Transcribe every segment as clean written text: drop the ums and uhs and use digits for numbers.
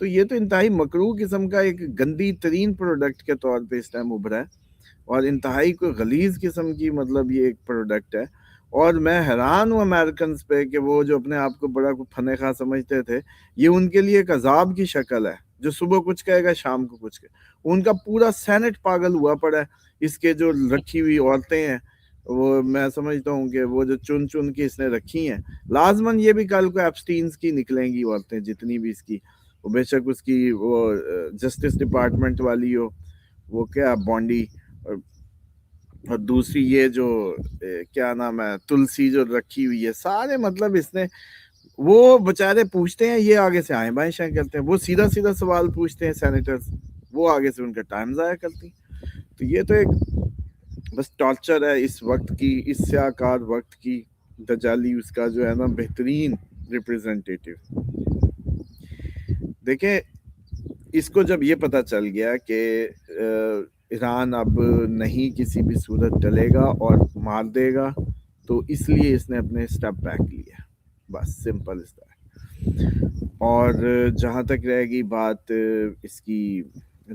تو یہ تو انتہائی مکروہ قسم کا ایک گندی ترین پروڈکٹ کے طور پہ اس ٹائم ابھرا ہے، اور انتہائی کوئی غلیظ قسم کی مطلب یہ ایک پروڈکٹ ہے۔ اور میں حیران ہوں امریکنز پہ کہ وہ جو اپنے آپ کو بڑا فن خواہ سمجھتے تھے، یہ ان کے لیے ایک عذاب کی شکل ہے، جو صبح کچھ کہے گا شام کو کچھ کہے۔ ان کا پورا سینٹ پاگل ہوا پڑا ہے، اس کے جو رکھی ہوئی عورتیں ہیں وہ میں سمجھتا ہوں کہ وہ جو چن چن کے اس نے رکھی ہیں، لازماً یہ بھی کل کو ایپسٹینز کی نکلیں گی عورتیں جتنی بھی اس کی، وہ بے شک اس کی وہ جسٹس ڈپارٹمنٹ والی ہو، وہ کیا بانڈی، اور دوسری یہ جو کیا نام ہے تلسی جو رکھی ہوئی ہے، سارے مطلب اس نے، وہ بچارے پوچھتے ہیں یہ آگے سے آئیں بائیں شائیں کرتے ہیں، وہ سیدھا سیدھا سوال پوچھتے ہیں سینیٹرز، وہ آگے سے ان کا ٹائم ضائع کرتی ہیں۔ تو یہ تو ایک بس ٹارچر ہے اس وقت کی، اس سیاہکار وقت کی، دجالی اس کا جو ہے نا بہترین ریپریزنٹیٹیو۔ دیکھیں اس کو جب یہ پتا چل گیا کہ ایران اب نہیں کسی بھی صورت ٹلے گا اور مار دے گا، تو اس لیے اس نے اپنے اسٹیپ بیک لیا، بس سمپل اس طرح۔ اور جہاں تک رہے گی بات اس کی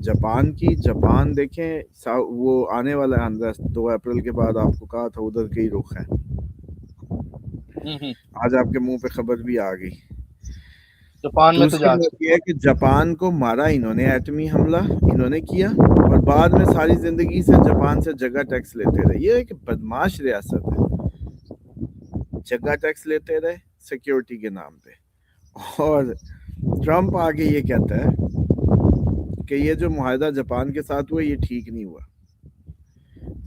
جاپان کی، جاپان دیکھیں وہ آنے والا ہے 2 اپریل کے بعد، آپ کو کہا تھا ادھر کے ہی رخ ہیں، آج آپ کے منہ پہ خبر بھی آ گئی۔ جاپان میں تو دوسری بات یہ ہے کہ جاپان کو مارا انہوں نے، ایٹمی حملہ انہوں نے کیا، اور بعد میں ساری زندگی سے جاپان سے جگہ ٹیکس لیتے رہے۔ یہ ایک بدماش ریاست ہے، جگہ ٹیکس لیتے رہے سیکیورٹی کے نام پہ۔ اور ٹرمپ آگے یہ کہتا ہے کہ یہ جو معاہدہ جاپان کے ساتھ ہوا یہ ٹھیک نہیں ہوا،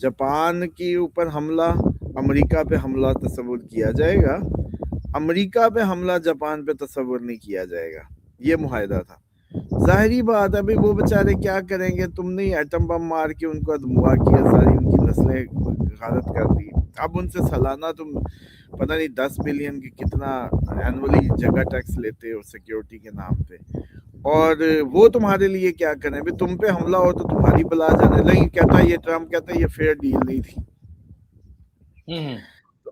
جاپان کے اوپر حملہ امریکہ پہ حملہ تصور کیا جائے گا، امریکہ پہ حملہ جاپان پہ تصور نہیں کیا جائے گا، یہ معاہدہ تھا۔ ظاہری بات ہے بھائی وہ بیچارے کیا کریں گے، تم نے ایٹم بم مار کے ان کو ادموا کیا، ساری ان کی نسلیں غارت کر دی، اب ان سے سالانہ تم پتہ نہیں 10 بلین کی کتنا اینولی جگہ ٹیکس لیتے ہو سیکیورٹی کے نام پہ، اور وہ تمہارے لیے کیا کریں بھی، تم پہ حملہ ہو تو تمہاری بلا جانے نہیں، کہتا ہے یہ ٹرمپ کہتا ہے یہ فیئر ڈیل نہیں تھی۔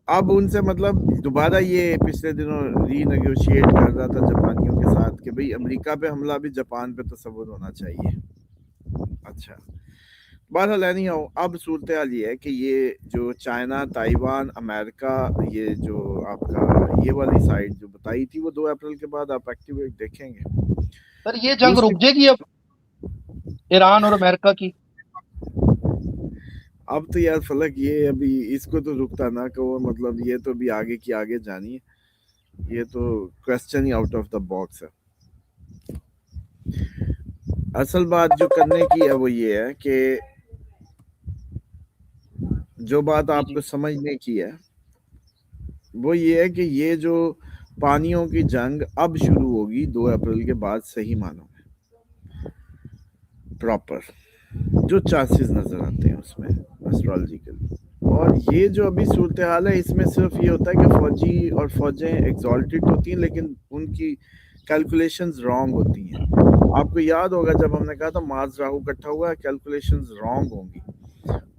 اب ان سے مطلب دوبارہ یہ پچھلے دنوں ری نیگوشیٹ کر رہا تھا جاپانیوں کے ساتھ کہ بھئی امریکہ پہ حملہ بھی جاپان پہ تصور ہونا چاہیے۔ اچھا بہرحال نہیں ہو، اب صورتحال یہ ہے کہ یہ جو چائنا، تائیوان، امریکہ، یہ جو آپ کا یہ والی سائڈ جو بتائی تھی وہ 2 اپریل کے بعد آپ ایکٹیویٹ دیکھیں گے۔ سر یہ جنگ رک جائے گی اب ایران اور امریکہ کی؟ اب تو یار فلک یہ ابھی اس کو تو رکتا نہ کہو، مطلب یہ تو بھی آگے کی آگے جانی ہے، یہ تو question he out of the box ہے۔ اصل بات جو کرنے کی ہے وہ یہ ہے کہ جو بات آپ کو سمجھنے کی ہے وہ یہ ہے کہ یہ جو پانیوں کی جنگ اب شروع ہوگی 2 اپریل کے بعد صحیح معنوں میں پراپر، جو چانسز نظر آتے ہیں اس میں اسٹرالوجیکلی۔ اور یہ جو ابھی صورتحال ہے اس میں صرف یہ ہوتا ہے کہ فوجی اور فوجیں ایگزالٹڈ ہوتی ہیں لیکن ان کی کیلکولیشنز رانگ ہوتی ہیں۔ آپ کو یاد ہوگا جب ہم نے کہا تھا مارس راہو اکٹھا ہوا ہے، کیلکولیشنز رانگ ہوں گی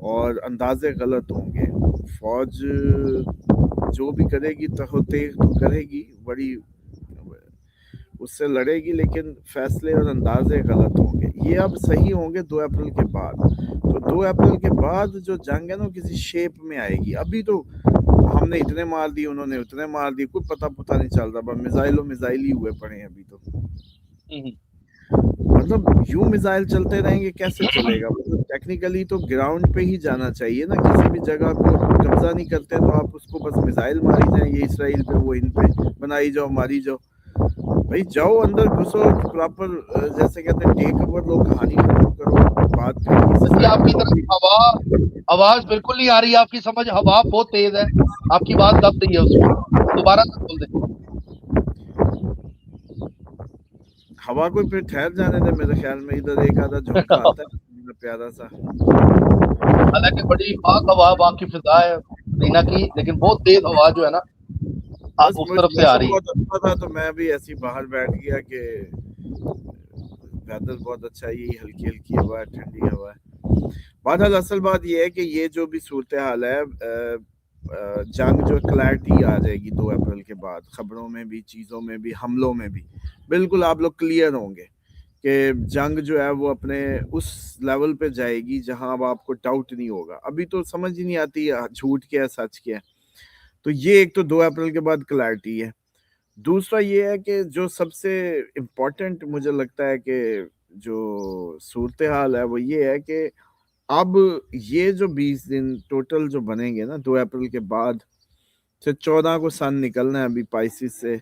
اور اندازے غلط ہوں گے، فوج جو بھی کرے گی تحقیق تو کرے گی، بڑی اس سے لڑے گی، لیکن فیصلے اور اندازے غلط ہوں گے۔ یہ اب صحیح ہوں گے 2 اپریل کے بعد۔ تو 2 اپریل کے بعد جو جنگ ہے نا کسی شیپ میں آئے گی۔ ابھی تو ہم نے اتنے مار دی، انہوں نے اتنے مار دی، کوئی پتہ نہیں چل رہا، بس میزائل ہی ہوئے پڑے ہیں ابھی تو۔ مطلب یوں میزائل چلتے رہیں گے کیسے چلے گا؟ ٹیکنیکلی تو گراؤنڈ پہ ہی جانا چاہیے نا، کسی بھی جگہ کو قبضہ نہیں کرتے تو آپ اس کو بس میزائل ماری جائیں، یہ اسرائیل پہ وہ ان پہ بنائی جاؤ ماری جاؤ، بھائی جاؤ اندر گھسو پراپر، جیسے کہتے ہیں ٹیک اوور لو، کہانی ختم کرو بات پھر۔ آپ کی طرف آواز بالکل نہیں آ رہی، آپ کی سمجھ، ہوا بہت تیز ہے، آپ کی بات دب رہی ہے اس میں، دوبارہ سے بول دیں۔ ہوا کو پھر ٹھہر جانے دے، میرے خیال میں ادھر ایک آدھا جھونکا آتا ہے پیارا سا، حالانکہ بڑی پاک ہوا وہاں کی فضا ہے مدینہ کی، لیکن بہت تیز ہوا جو ہے نا بس اس طرف سے آ رہی ہے۔ بہت اچھا تھا تو میں بھی ایسی باہر بیٹھ گیا کہ ویدر بہت اچھا ہے، یہ ہلکی ہلکی ہوا ہے، ٹھنڈی ہوا ہے۔ بہرحال اصل بات یہ ہے کہ یہ جو بھی صورتحال ہے، جنگ جو کلیئرٹی آ جائے گی 2 اپریل کے بعد، خبروں میں بھی، چیزوں میں بھی، حملوں میں بھی بالکل آپ لوگ کلیئر ہوں گے۔ کہ جنگ جو ہے وہ اپنے اس لیول پہ جائے گی جہاں اب آپ کو ڈاؤٹ نہیں ہوگا. ابھی تو سمجھ ہی نہیں آتی جھوٹ کیا ہے سچ کیا ہے. تو یہ ایک تو 2 اپریل کے بعد کلیئرٹی ہے. دوسرا یہ ہے کہ جو سب سے امپورٹنٹ مجھے لگتا ہے کہ جو صورتحال ہے وہ یہ ہے کہ اب یہ جو 20 دن ٹوٹل جو بنیں گے نا 2 اپریل کے بعد سے 14 کو سن نکلنا ہے ابھی پائسس سے.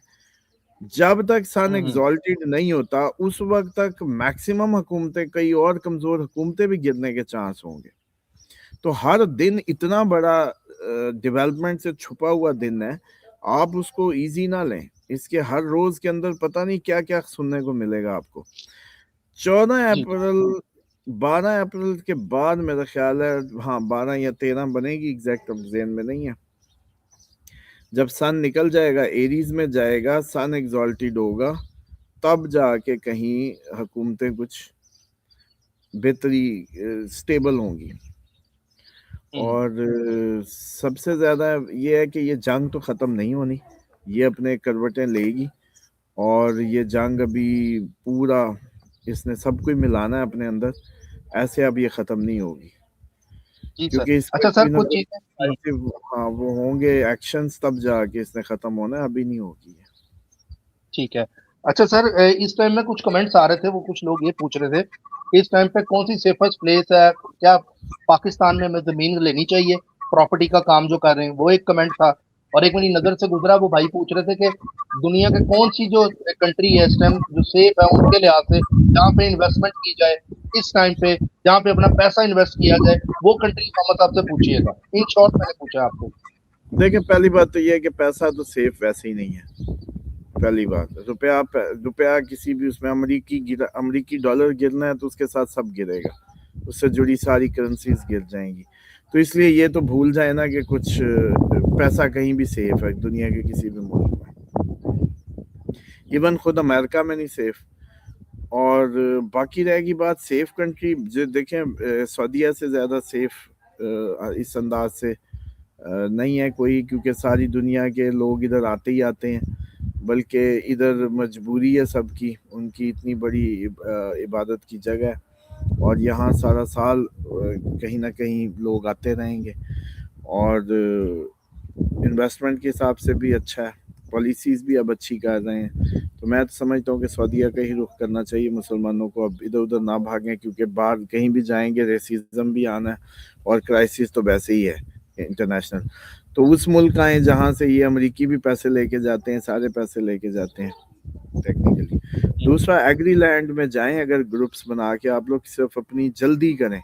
جب تک سن ایگزالٹیڈ نہیں ہوتا اس وقت تک میکسیمم حکومتیں, کئی اور کمزور حکومتیں بھی گرنے کے چانس ہوں گے. تو ہر دن اتنا بڑا ڈیولپمنٹ سے چھپا ہوا دن ہے, آپ اس کو ایزی نہ لیں. اس کے ہر روز کے اندر پتہ نہیں کیا کیا سننے کو ملے گا آپ کو. 14 اپریل 12 اپریل کے بعد میرا خیال ہے, ہاں 12 یا 13 بنے گی, ایگزیکٹ ذہن میں نہیں ہے, جب سن نکل جائے گا ایریز میں جائے گا, سن ایگزالٹیڈ ہوگا, تب جا کے کہیں حکومتیں کچھ بہتری سٹیبل ہوں گی. اور سب سے زیادہ یہ ہے کہ یہ جنگ تو ختم نہیں ہونی, یہ اپنے کروٹیں لے گی. اور یہ جنگ ابھی پورا اس نے سب کوئی ملانا ہے اپنے اندر, ایسے اب یہ ختم نہیں ہوگی. کیونکہ اس اچھا سر کچھ چیزیں ہاں وہ ہوں گے ایکشنز, تب جا کے اس نے ختم ہونا ہے, ابھی نہیں ہوگی. ٹھیک ہے. اچھا سر اس ٹائم میں کچھ کمنٹس آ رہے تھے, وہ کچھ لوگ یہ پوچھ رہے تھے کہ اس ٹائم پہ کون سی سیفسٹ پلیس ہے, کیا پاکستان میں ہمیں زمین لینی چاہیے پراپرٹی کا کام جو کر رہے ہیں, وہ ایک کمنٹ تھا. اور ایک میری نظر سے گزرا, وہ بھائی پوچھ رہے تھے کہ دنیا کے کون سی جو کنٹری ہے اس ٹائم جو سیف ہے ان کے لحاظ سے, جہاں پہ انویسٹمنٹ کی جائے اس ٹائم پہ, جہاں پہ اپنا پیسہ انویسٹ کیا جائے, وہ کنٹری محمد صاحب سے پوچھیے گا. ان شارٹ میں نے پوچھا آپ کو. دیکھیں پہلی بات تو یہ ہے کہ پیسہ تو سیف ویسے ہی نہیں ہے. پہلی بات, روپیہ کسی بھی اس میں امریکی ڈالر گرنا ہے تو اس کے ساتھ سب گرے گا, اس سے جڑی ساری کرنسیز گر جائیں گی. تو اس لیے یہ تو بھول جائے نا کہ کچھ پیسہ کہیں بھی سیف ہے دنیا کے کسی بھی ملک میں, ایون خود امریکہ میں نہیں سیف. اور باقی رہے گی بات سیف کنٹری, دیکھیں سعودیہ سے زیادہ سیف اس انداز سے نہیں ہے کوئی, کیونکہ ساری دنیا کے لوگ ادھر آتے ہی آتے ہیں, بلکہ ادھر مجبوری ہے سب کی, ان کی اتنی بڑی عبادت کی جگہ ہے, اور یہاں سارا سال کہیں نہ کہیں لوگ آتے رہیں گے. اور انویسٹمنٹ کے حساب سے بھی اچھا ہے, پالیسیز بھی اب اچھی کر رہے ہیں. تو میں تو سمجھتا ہوں کہ سعودیہ کا ہی رخ کرنا چاہیے مسلمانوں کو, اب ادھر ادھر نہ بھاگیں, کیونکہ باہر کہیں بھی جائیں گے ریسیزم بھی آنا ہے, اور کرائسس تو ویسے ہی ہے انٹرنیشنل. تو اس ملک آئیں جہاں سے یہ امریکی بھی پیسے لے کے جاتے ہیں, سارے پیسے لے کے جاتے ہیں ٹیکنیکلی. دوسرا ایگری لینڈ میں جائیں اگر گروپس بنا کے, آپ لوگ صرف اپنی جلدی کریں,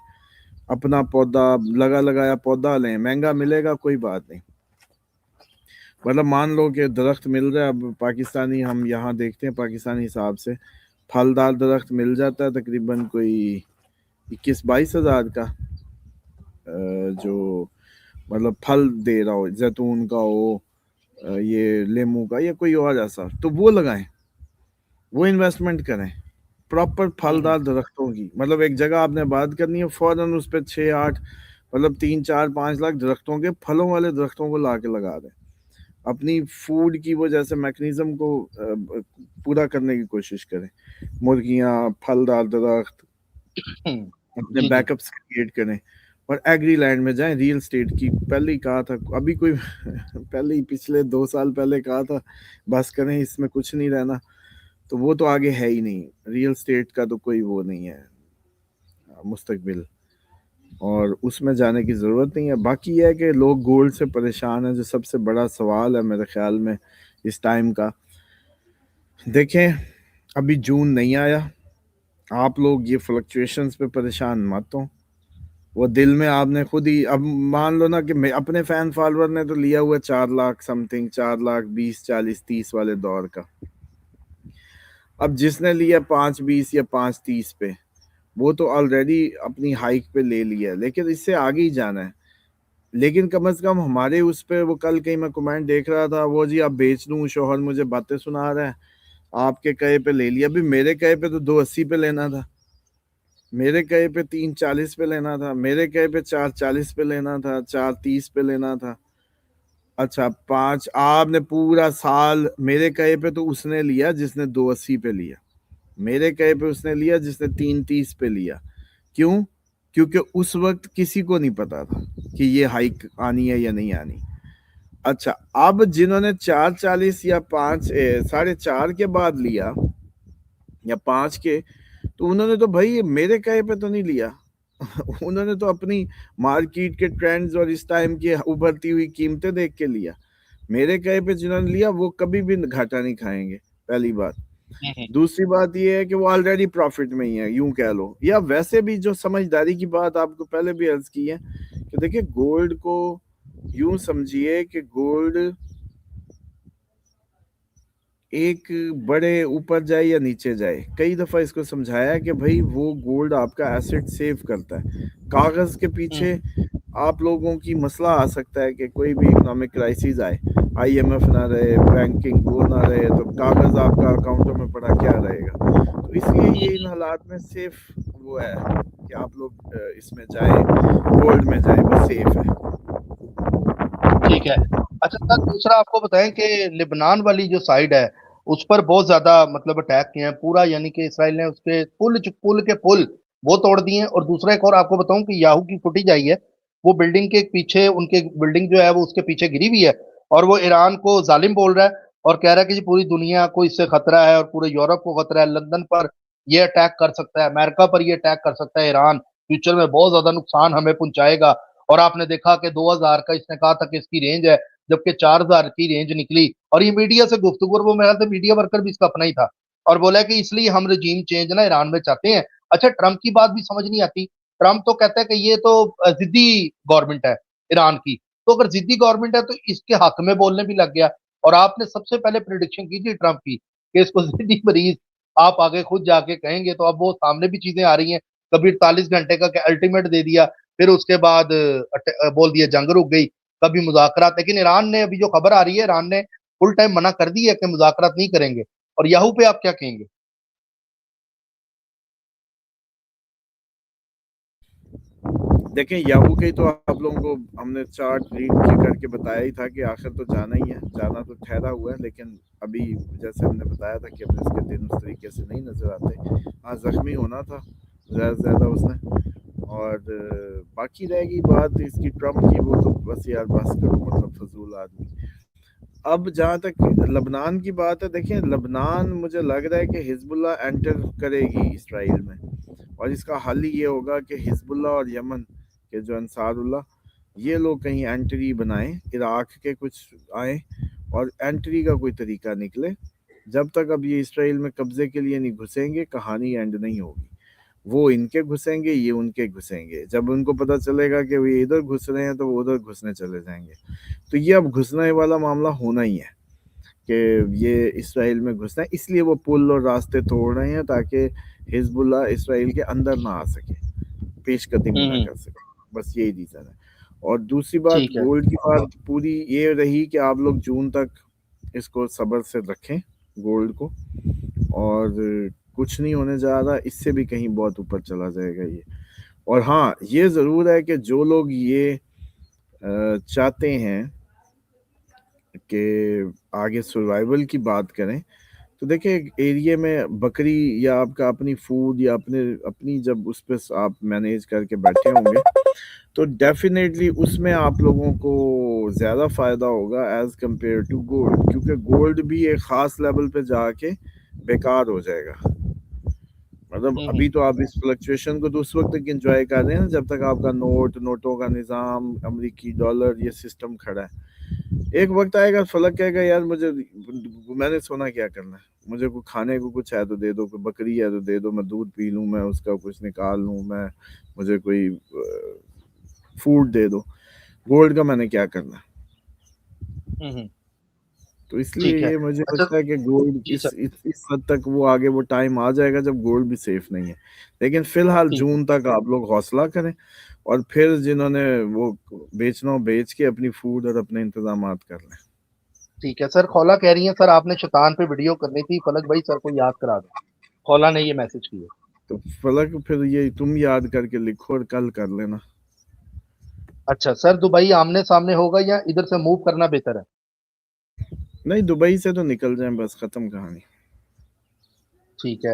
اپنا پودا لگایا پودا لیں, مہنگا ملے گا کوئی بات نہیں. مطلب مان لو کہ درخت مل رہا ہے, اب پاکستانی ہم یہاں دیکھتے ہیں پاکستانی حساب سے پھلدار درخت مل جاتا ہے تقریباً کوئی 21-22 ہزار کا, جو مطلب پھل دے رہا ہو, زیتون کا ہو, یہ لیمو کا, یا کوئی اور ایسا, تو وہ لگائیں, وہ انویسٹمنٹ کریں پراپر پھلدار درختوں کی. مطلب ایک جگہ آپ نے بات کرنی ہے, فوراً اس پہ 6-8 مطلب 3-4-5 لاکھ درختوں کے, پھلوں والے درختوں کو لا کے لگا دیں. اپنی فوڈ کی وہ جیسے میکنزم کو پورا کرنے کی کوشش کریں, مرغیاں, پھلدار درخت, اپنے بیک اپس کریٹ کریں. اور ایگری لینڈ میں جائیں, ریل اسٹیٹ کی پہلے ہی کہا تھا, ابھی کوئی پہلے ہی پچھلے 2 سال پہلے کہا تھا بس کریں, اس میں کچھ نہیں رہنا, تو وہ تو آگے ہے ہی نہیں. ریل اسٹیٹ کا تو کوئی وہ نہیں ہے مستقبل, اور اس میں جانے کی ضرورت نہیں ہے. باقی یہ ہے کہ لوگ گولڈ سے پریشان ہیں, جو سب سے بڑا سوال ہے میرے خیال میں اس ٹائم کا. دیکھیں ابھی جون نہیں آیا, آپ لوگ یہ فلکچویشنز پہ پریشان مت ہوں, وہ دل میں آپ نے خود ہی, اب مان لو نا کہ اپنے فین فالوور نے تو لیا ہوا 4 لاکھ سم تھنگ, 4 لاکھ 20, 40, 30 والے دور کا. اب جس نے لیا 5.20 یا 5.30 پہ, وہ تو آلریڈی اپنی ہائک پہ لے لیا, لیکن اس سے آگے ہی جانا ہے. لیکن کم از کم ہمارے اس پہ, وہ کل کہیں میں کمنٹ دیکھ رہا تھا, وہ جی اب بیچ دوں, شوہر مجھے باتیں سنا رہا ہے, آپ کے کہے پہ لے لیا. ابھی میرے کہے پہ تو 2.80 پہ لینا تھا, میرے کہے پہ 3.40 پہ لینا تھا, میرے کہے پہ 4.40 پہ لینا تھا, 4.30 پہ لینا تھا. اچھا 5 آپ نے پورا سال میرے کہے پہ تو اس نے لیا جس نے 2.80 پہ لیا, میرے کہے پہ اس نے لیا جس نے 3.30 پہ لیا. کیوں؟ کیونکہ اس وقت کسی کو نہیں پتا تھا کہ یہ ہائیک آنی ہے یا نہیں آنی. اچھا اب جنہوں نے 4.40 یا 4.5 کے بعد لیا یا 5 کے, تو انہوں نے تو بھائی میرے کہے پہ تو نہیں لیا. انہوں نے تو اپنی مارکیٹ کے ٹرینڈز اور اس ٹائم کی ابھرتی ہوئی قیمتیں دیکھ کے لیا. میرے کہے پہ جنہوں نے لیا وہ کبھی بھی گھاٹا نہیں کھائیں گے, پہلی بات. دوسری بات یہ ہے کہ وہ آلریڈی پروفٹ میں ہی ہے, یوں کہہ لو. یا ویسے بھی جو سمجھداری کی بات آپ کو پہلے بھی عرض کی ہے کہ دیکھیں گولڈ کو یوں سمجھیے کہ گولڈ ایک بڑے اوپر جائے یا نیچے جائے, کئی دفعہ اس کو سمجھایا کہ بھائی وہ گولڈ آپ کا ایسٹ سیو کرتا ہے. کاغذ کے پیچھے آپ لوگوں کی مسئلہ آ سکتا ہے کہ کوئی بھی اکنامک کرائسس آئے, آئی ایم ایف نہ رہے, بینکنگ وہ نہ رہے, تو کاغذ آپ کا اکاؤنٹوں میں پڑا کیا رہے گا. تو اس لیے یہ ان حالات میں سیف وہ ہے کہ آپ لوگ اس میں جائیں, گولڈ میں جائیں, وہ سیف ہے. ٹھیک ہے. اچھا سر دوسرا آپ کو بتائیں کہ لبنان والی جو سائڈ ہے اس پر بہت زیادہ مطلب اٹیک کیے ہیں پورا, یعنی کہ اسرائیل نے اس کے پل کے پل وہ توڑ دیے ہیں. اور دوسرا ایک اور آپ کو بتاؤں کہ یاہو کی فوٹیج آئی ہے, وہ بلڈنگ کے پیچھے ان کے بلڈنگ جو ہے وہ اس کے پیچھے گری ہوئی ہے, اور وہ ایران کو ظالم بول رہا ہے اور کہہ رہا ہے کہ جی پوری دنیا کو اس سے خطرہ ہے اور پورے یورپ کو خطرہ ہے, لندن پر یہ اٹیک کر سکتا ہے, امریکہ پر یہ اٹیک کر سکتا ہے ایران, فیوچر میں بہت زیادہ نقصان ہمیں پہنچائے گا. اور آپ نے دیکھا کہ 2000 کا اس نے کہا تھا کہ اس کی رینج ہے, جبکہ 4000 کی رینج نکلی. اور یہ میڈیا سے گفتگو, اور وہ میرا تو میڈیا ورکر بھی اس کا اپنا ہی تھا, اور بولا کہ اس لیے ہم رجیم چینج نا ایران میں چاہتے ہیں. اچھا ٹرمپ کی بات بھی سمجھ نہیں آتی. ٹرمپ تو کہتا ہے کہ یہ تو ضدی گورنمنٹ ہے ایران کی, تو اگر ضدی گورنمنٹ ہے تو اس کے حق میں بولنے بھی لگ گیا. اور آپ نے سب سے پہلے پریڈکشن کی تھی ٹرمپ کی کہ اس کو ضدی مریض آپ آگے خود جا کے کہیں گے, تو اب وہ سامنے بھی چیزیں آ رہی ہیں. کبھی 48 گھنٹے کا الٹیمیٹ دے دیا, پھر اس کے بعد بول دیا جنگ رک گئی, کبھی مذاکرات. لیکن ایران نے ابھی جو خبر آ رہی ہے, ایران نے فل ٹائم منع کر دی ہے کہ مذاکرات نہیں کریں گے. اور یاہو پہ آپ کیا کہیں گے؟ دیکھیں یاہو کے تو آپ لوگوں کو ہم نے چارٹ ریڈ کر کے بتایا ہی تھا کہ آخر تو جانا ہی ہے, جانا تو ٹھہرا ہوا ہے. لیکن ابھی جیسے ہم نے بتایا تھا کہ اب اس کے دن اس طریقے سے نہیں نظر آتے. ہاں زخمی ہونا تھا زیادہ اس نے. اور باقی رہے گی بات اس کی ٹرمپ کی, وہ تو بس یار بس کرو, مطلب فضول آدمی. اب جہاں تک لبنان کی بات ہے, دیکھیں لبنان مجھے لگ رہا ہے کہ حزب اللہ انٹر کرے گی اسرائیل میں, اور اس کا حل یہ ہوگا کہ حزب اللہ اور یمن کے جو انصار اللہ, یہ لوگ کہیں انٹری بنائیں, عراق کے کچھ آئیں اور انٹری کا کوئی طریقہ نکلے. جب تک اب یہ اسرائیل میں قبضے کے لیے نہیں گھسیں گے, کہانی اینڈ نہیں ہوگی. وہ ان کے گھسیں گے, یہ ان کے گھسیں گے. جب ان کو پتہ چلے گا کہ وہ ادھر گھس رہے ہیں تو وہ ادھر گھسنے چلے جائیں گے. تو یہ اب گھسنے والا معاملہ ہونا ہی ہے کہ یہ اسرائیل میں گھسنا ہے. اس لیے وہ پل اور راستے توڑ رہے ہیں تاکہ حزب اللہ اسرائیل کے اندر نہ آ سکے, پیش قدمی نہ کر سکے. بس یہی ریزن ہے. اور دوسری بات ٹھیک ہے. گولڈ کی بات پوری یہ رہی کہ آپ لوگ جون تک اس کو صبر سے رکھیں گولڈ کو, اور کچھ نہیں ہونے جا رہا, اس سے بھی کہیں بہت اوپر چلا جائے گا یہ. اور ہاں یہ ضرور ہے کہ جو لوگ یہ چاہتے ہیں کہ آگے سروائیول کی بات کریں, تو دیکھیں ایریے میں بکری یا آپ کا اپنی فوڈ یا اپنی جب اس پہ آپ مینیج کر کے بیٹھے ہوں گے تو ڈیفینیٹلی اس میں آپ لوگوں کو زیادہ فائدہ ہوگا ایز کمپیئر ٹو گولڈ, کیونکہ گولڈ بھی ایک خاص لیول پہ جا کے بیکار ہو جائے گا. مطلب ابھی تو آپ اس فلکچویشن کو تو اس وقت تک انجوائے کر رہے ہیں نا جب تک آپ کا نوٹوں کا نظام, امریکی ڈالر, یہ سسٹم کھڑا ہے. ایک وقت آئے گا فلک کہے گا یار میں نے سونا کیا کرنا ہے, مجھے کوئی کھانے کو کچھ ہے تو دے دو, کوئی بکری ہے تو دے دو, میں دودھ پی لوں, میں اس کا کچھ نکال لوں, مجھے کوئی فوڈ دے دو, گولڈ کا میں نے کیا کرنا ہے. تو اس لیے ٹھیک ہے. یہ مجھے اچھا لگتا ہے کہ گولڈ جی سر. اس حد تک وہ آگے وہ ٹائم آ جائے گا جب گولڈ بھی سیف نہیں ہے. لیکن فی الحال ٹھیک ہے. جون تک آپ لوگ حوصلہ کریں, اور پھر جنہوں نے وہ بیچنا ہو بیچ کے اپنی فوڈ اور اپنے انتظامات کر لیں. ٹھیک ہے سر. خولا کہہ رہی ہیں سر آپ نے شیطان پہ ویڈیو کرنی تھی, فلک بھائی سر کو یاد کرا دیں. خولا نے یہ میسج کی ہے. تو فلک پھر یہ تم یاد کر کے لکھو اور کل کر لینا. اچھا سر دبئی آمنے سامنے ہوگا یا ادھر سے موو کرنا بہتر ہے؟ نہیں دبئی سے تو نکل جائیں, بس ختم کہانی. ٹھیک ہے.